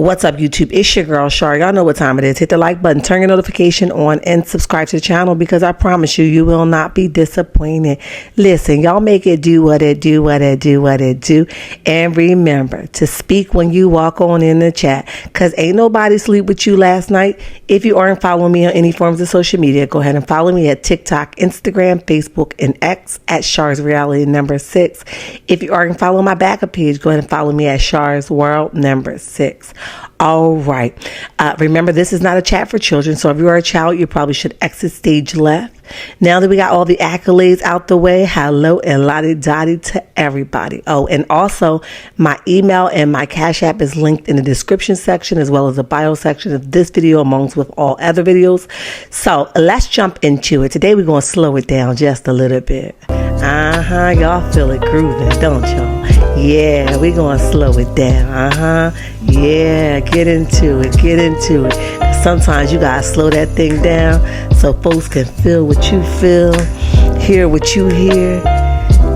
What's up, YouTube? It's your girl, Shar. Y'all know what time it is. Hit the like button, turn your notification on, and subscribe to the channel because I promise you, you will not be disappointed. Listen, y'all make it do what it do, what it do, what it do. And remember to speak when you walk on in the chat because ain't nobody sleep with you last night. If you aren't following me on any forms of social media, go ahead and follow me at TikTok, Instagram, Facebook, and X at Shar's Reality number 6. If you aren't following my backup page, go ahead and follow me at Shar's World number 6. All right. Remember, this is not a chat for children. So if you are a child, you probably should exit stage left. Now that we got all the accolades out the way, hello and lottie dottie to everybody. Oh, and also my email and my Cash App is linked in the description section as well as the bio section of this video amongst with all other videos. So let's jump into it. Today we're going to slow it down just a little bit. Y'all feel it grooving, don't y'all? Yeah, we're going to slow it down. Yeah, get into it. Sometimes you got to slow that thing down so folks can feel what you feel, hear what you hear,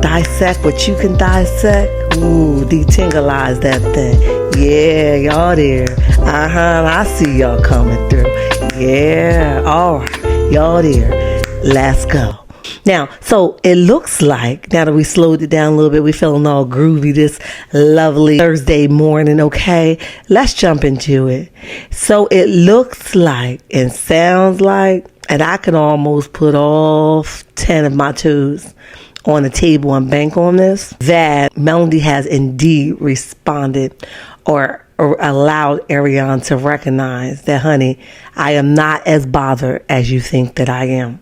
dissect what you can dissect. Ooh, detingleize that thing. Yeah, y'all there. I see y'all coming through. Yeah, all right, y'all there. Let's go. Now, so it looks like, now that we slowed it down a little bit, we feeling all groovy this lovely Thursday morning, okay? Let's jump into it. So it looks like and sounds like, and I can almost put all 10 of my toes on the table and bank on this, that Melody has indeed responded or allowed Arionne to recognize that, honey, I am not as bothered as you think that I am.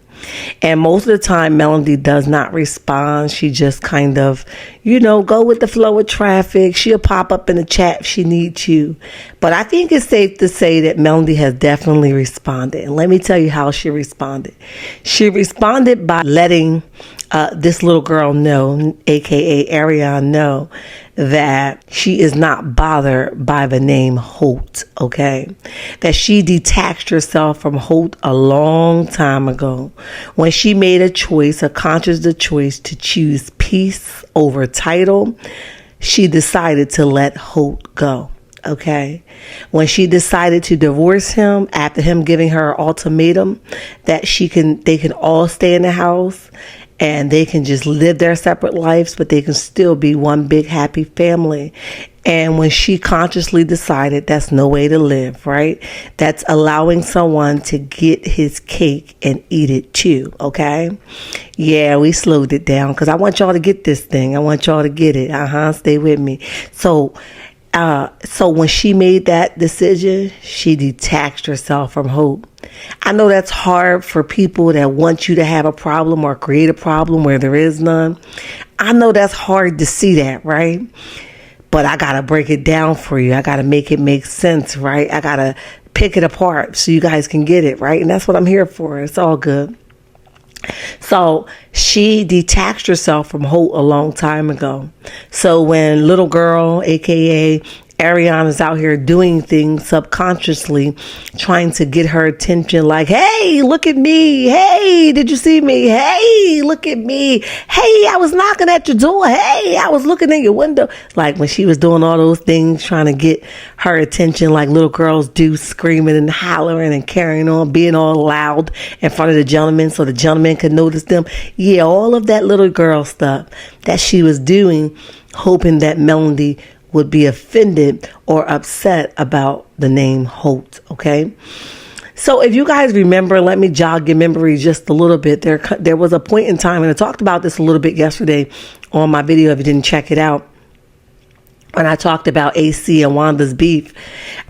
And most of the time, Melody does not respond. She just kind of, go with the flow of traffic. She'll pop up in the chat if she needs you. But I think it's safe to say that Melody has definitely responded. And let me tell you how she responded. She responded by letting this little girl know, aka Arionne, know that she is not bothered by the name Holt, okay? That she detached herself from Holt a long time ago when she made a conscious choice to choose peace over title. She decided to let Holt go. Okay, when she decided to divorce him after him giving her an ultimatum that they can all stay in the house and they can just live their separate lives, but they can still be one big happy family. And when she consciously decided that's no way to live, right? That's allowing someone to get his cake and eat it too, okay? Yeah, we slowed it down because I want y'all to get this thing. I want y'all to get it. Stay with me. So when she made that decision, she detached herself from Hope. I know that's hard for people that want you to have a problem or create a problem where there is none. I know that's hard to see that, right? But I got to break it down for you. I got to make it make sense, right? I got to pick it apart so you guys can get it, right? And that's what I'm here for. It's all good. So she detached herself from Holt a long time ago. So when little girl, aka Arionne, is out here doing things subconsciously, trying to get her attention like, hey, look at me. Hey, did you see me? Hey, look at me. Hey, I was knocking at your door. Hey, I was looking in your window. Like when she was doing all those things, trying to get her attention like little girls do, screaming and hollering and carrying on, being all loud in front of the gentleman so the gentleman could notice them. Yeah, all of that little girl stuff that she was doing, hoping that Melody would be offended or upset about the name Holt, okay? So if you guys remember, let me jog your memory just a little bit. There was a point in time, and I talked about this a little bit yesterday on my video if you didn't check it out, when I talked about AC and Wanda's beef.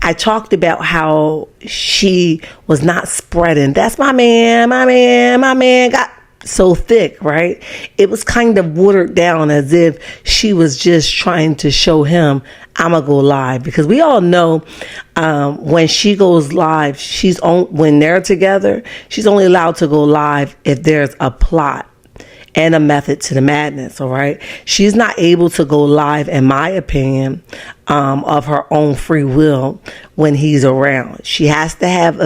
I talked about how she was not spreading. That's my man got so thick, right? It was kind of watered down as if she was just trying to show him, I'm gonna go live, because we all know when she goes live, when they're together, she's only allowed to go live if there's a plot and a method to the madness, all right? She's not able to go live, in my opinion, of her own free will when he's around. She has to have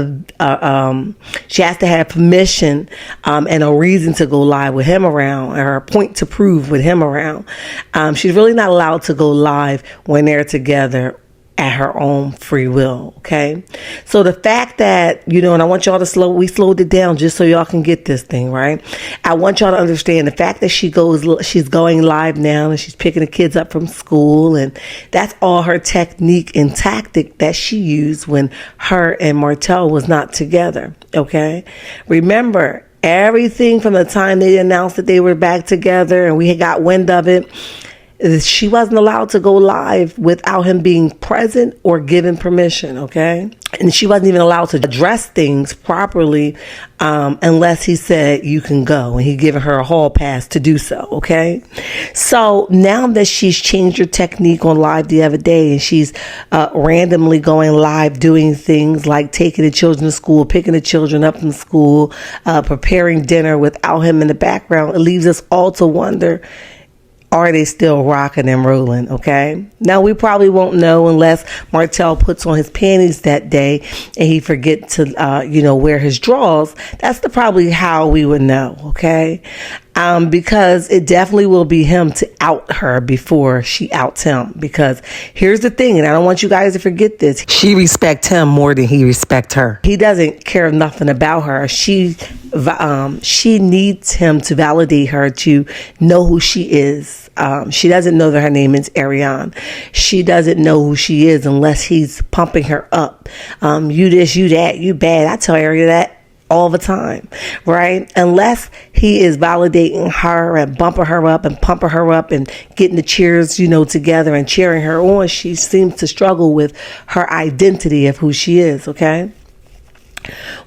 permission and a reason to go live with him around, or a point to prove with him around. She's really not allowed to go live when they're together at her own free will. Okay. So the fact that, and I want y'all to we slowed it down just so y'all can get this thing, right? I want y'all to understand the fact that she's going live now and she's picking the kids up from school, and that's all her technique and tactic that she used when her and Martell was not together. Okay. Remember, everything from the time they announced that they were back together and we had got wind of it, she wasn't allowed to go live without him being present or given permission, okay? And she wasn't even allowed to address things properly unless he said, you can go. And he given her a hall pass to do so, okay? So now that she's changed her technique on live the other day and she's randomly going live doing things like taking the children to school, picking the children up from school, preparing dinner without him in the background, it leaves us all to wonder, are they still rocking and rolling? Okay. Now we probably won't know unless Martell puts on his panties that day and he forget to, wear his drawers. That's probably how we would know. Okay. Because it definitely will be him to out her before she outs him. Because here's the thing, and I don't want you guys to forget this. She respects him more than he respects her. He doesn't care nothing about her. She needs him to validate her, to know who she is. She doesn't know that her name is Arionne. She doesn't know who she is unless he's pumping her up. You this, you that, you bad. I tell Arionne that all the time, right? Unless he is validating her and bumping her up and pumping her up and getting the cheers, together and cheering her on, she seems to struggle with her identity of who she is, okay?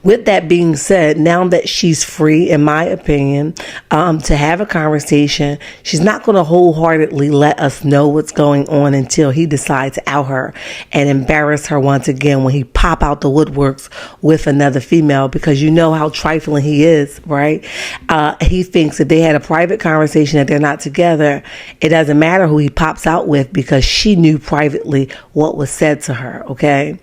With that being said, now that she's free, in my opinion, to have a conversation, she's not going to wholeheartedly let us know what's going on until he decides to out her and embarrass her once again when he pop out the woodworks with another female, because you know how trifling he is, right? He thinks that they had a private conversation, that they're not together. It doesn't matter who he pops out with because she knew privately what was said to her, okay?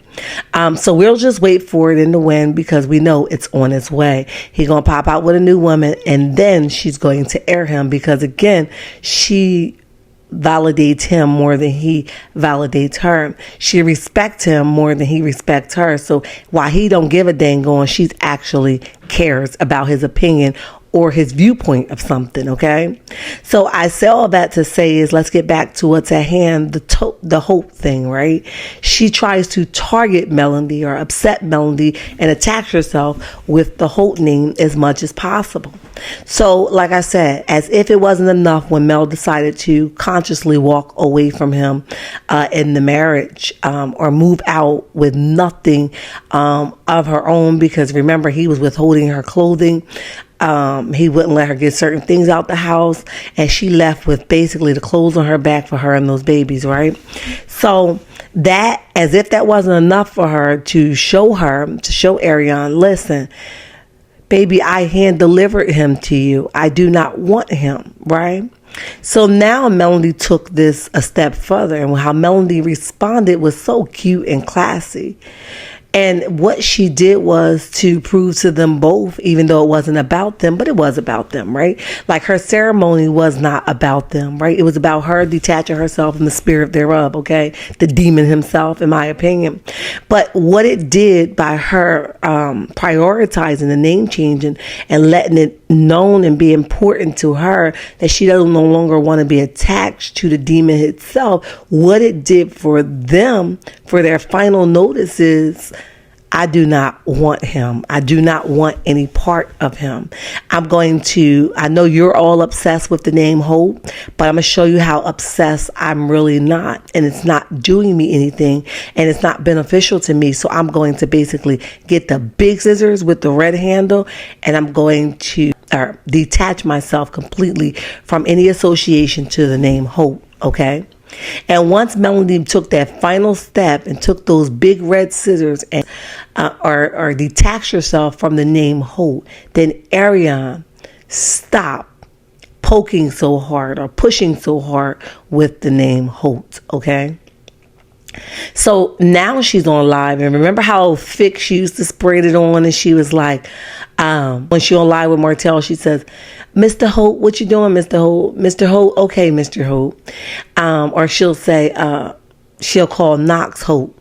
So we'll just wait for it in the wind because we know it's on its way. He's going to pop out with a new woman and then she's going to air him because, again, she validates him more than he validates her. She respects him more than he respects her. So while he don't give a dang on, she actually cares about his opinion or his viewpoint of something, okay? So I say all that to say is, let's get back to what's at hand, the Hope thing, right? She tries to target Melody or upset Melody and attach herself with the Hope name as much as possible. So, like I said, as if it wasn't enough when Mel decided to consciously walk away from him in the marriage or move out with nothing of her own, because remember, he was withholding her clothing. He wouldn't let her get certain things out the house, and she left with basically the clothes on her back for her and those babies, right? So that, as if that wasn't enough for her, to show Arionne, listen, baby, I hand delivered him to you. I do not want him, right? So now Melody took this a step further, and how Melody responded was so cute and classy. And what she did was to prove to them both, even though it wasn't about them, but it was about them, right? Like, her ceremony was not about them, right? It was about her detaching herself from the spirit thereof, okay? The demon himself, in my opinion. But what it did by her prioritizing the name changing and letting it known and be important to her that she doesn't no longer want to be attached to the demon itself, what it did for them, for their final notice is, I do not want him. I do not want any part of him. I know you're all obsessed with the name Hope, but I'm going to show you how obsessed I'm really not. And it's not doing me anything, and it's not beneficial to me. So I'm going to basically get the big scissors with the red handle, and I'm going to detach myself completely from any association to the name Hope, okay? And once Melody took that final step and took those big red scissors and or detached herself from the name Hope, then Arionne stopped poking so hard or pushing so hard with the name Hope, okay? So now she's on live, and remember how thick she used to spread it on, and she was like, when she on live with Martell, she says, Mr. Hope, what you doing, Mr. Hope? Mr. Hope, okay, Mr. Hope. Or she'll say, she'll call Knox Hope,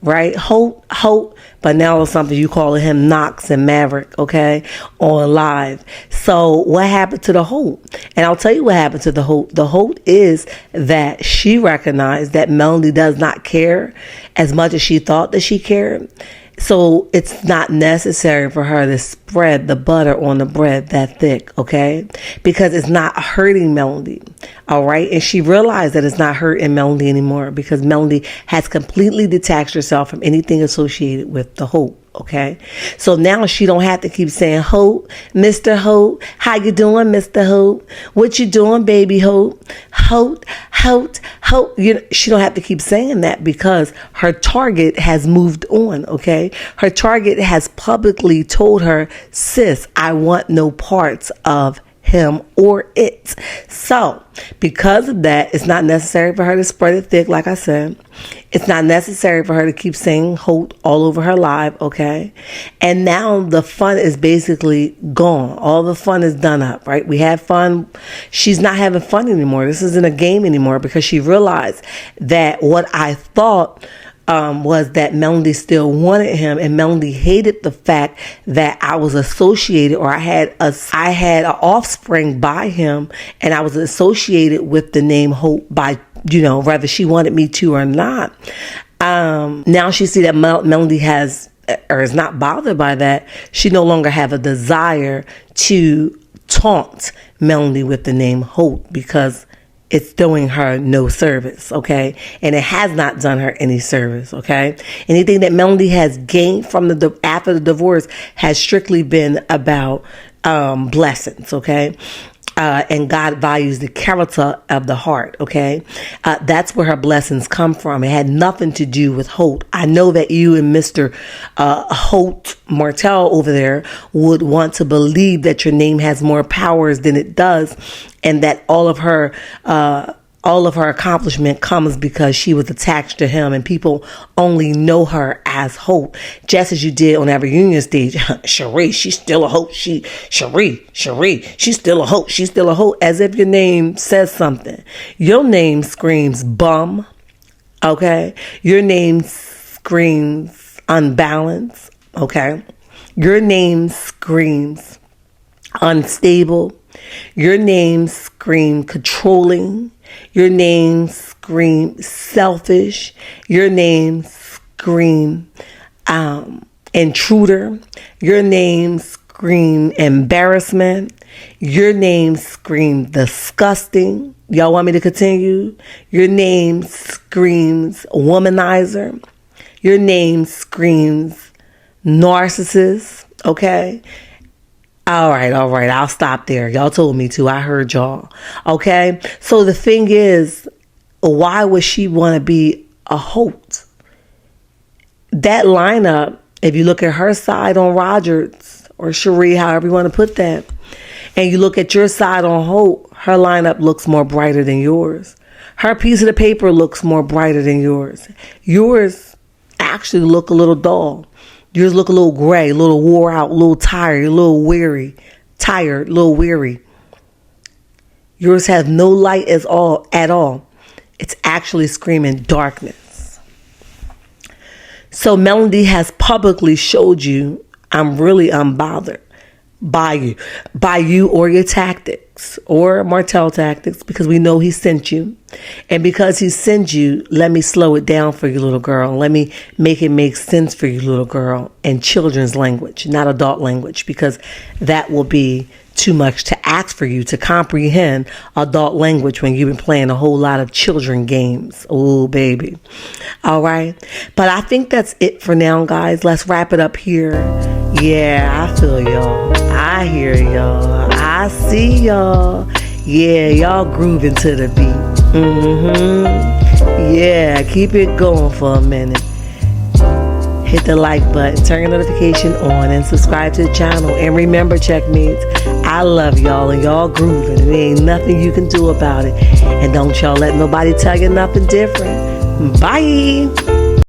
right? Hope, but now it's something you calling him Knox and Maverick, okay, on live. So what happened to the Hope? And I'll tell you what happened to the Hope. The Hope is that she recognized that Melody does not care as much as she thought that she cared. So it's not necessary for her to spread the butter on the bread that thick, okay? Because it's not hurting Melody, all right? And she realized that it's not hurting Melody anymore because Melody has completely detached herself from anything associated with the Hope, okay? So now she don't have to keep saying, Hope, Mr. Hope, how you doing, Mr. Hope? What you doing, baby Hope? Hope. She don't have to keep saying that because her target has moved on, okay? Her target has publicly told her, sis, I want no parts of him or it. So because of that, it's not necessary for her to spread it thick, like I said. It's not necessary for her to keep saying Hope all over her live, okay? And now the fun is basically gone. All the fun is done up, right? We had fun. She's not having fun anymore. This isn't a game anymore because she realized that what I thought was that Melody still wanted him, and Melody hated the fact that I was associated, or I had an offspring by him, and I was associated with the name Hope by, whether she wanted me to or not. Now she see that Melody has, or is not bothered by that. She no longer have a desire to taunt Melody with the name Hope because it's doing her no service, okay? And it has not done her any service, okay? Anything that Melody has gained from after the divorce has strictly been about blessings, okay? And God values the character of the heart, okay? That's where her blessings come from. It had nothing to do with Holt. I know that you and Mr. Holt Martell over there would want to believe that your name has more powers than it does, and that all of her accomplishment comes because she was attached to him, and people only know her as Hope, just as you did on that reunion stage. Cherie, she's still a Hope. Cherie, she's still a Hope. She's still a Hope, as if your name says something. Your name screams bum, okay? Your name screams unbalanced, okay? Your name screams unstable. Your name screams controlling. Your name screams selfish. Your name screams intruder. Your name screams embarrassment. Your name screams disgusting. Y'all want me to continue? Your name screams womanizer. Your name screams narcissist. Okay? All right. I'll stop there. Y'all told me to. I heard y'all. Okay? So the thing is, why would she want to be a Holt? That lineup, if you look at her side on Rogers or Cherie, however you want to put that, and you look at your side on Holt, her lineup looks more brighter than yours. Her piece of the paper looks more brighter than yours. Yours actually look a little dull. Yours look a little gray, a little wore out, a little tired, a little weary. Yours has no light at all. It's actually screaming darkness. So Melody has publicly showed you, I'm really unbothered by you or your tactics or Martell tactics, because we know he sent you. And because he sent you, let me slow it down for you, little girl. Let me make it make sense for you, little girl, in children's language, not adult language, because that will be too much to ask for you to comprehend adult language when you've been playing a whole lot of children games. Oh, baby. All right. But I think that's it for now, guys. Let's wrap it up here. Yeah, I feel y'all. I hear y'all. I see y'all. Yeah, y'all grooving to the beat. Yeah, keep it going for a minute. Hit the like button, turn your notification on, and subscribe to the channel. And remember, checkmates, I love y'all, and y'all grooving, and there ain't nothing you can do about it. And don't y'all let nobody tell you nothing different. Bye.